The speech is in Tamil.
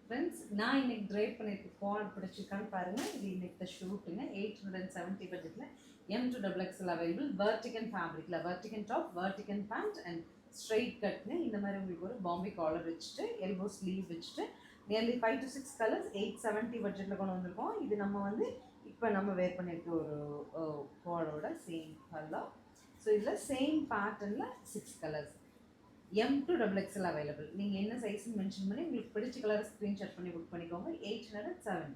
ஃப்ரெண்ட்ஸ், நான் இன்னைக்கு ட்ரைவ் பண்ணியிருக்க குவாட் பிடிச்சிருக்கான்னு பாருங்கள். இது இன்னைக்கு ஷூட்டுங்க 870 பட்ஜெட்டில் M2XXL அவைலபிள். வெர்டிகன் ஃபேப்ரிக்கில் வெர்டிகன் டாப், வெர்டிகன் பேண்ட் அண்ட் ஸ்ட்ரெயிட் கட்னு இந்த மாதிரி உங்களுக்கு ஒரு பாம்பே காலர் வச்சுட்டு எல்போ ஸ்லீவ் வச்சுட்டு நியர்லி 5 to 6 கலர்ஸ் 870 பட்ஜெட்டில் கொண்டு வந்திருக்கோம். இது நம்ம வந்து இப்போ நம்ம வேர் பண்ணியிருக்க ஒரு குவாடோட சேம் கலர். ஸோ இதில் சேம் பேட்டர்னில் 6 கலர்ஸ் M2XXL அவைலபிள். நீங்கள் என்ன சைஸ்ன்னு மென்ஷன் பண்ணி உங்களுக்கு பிடிச்ச கலர் ஸ்க்ரீன்ஷாட் பண்ணி புக் பண்ணிக்கோங்க. 870.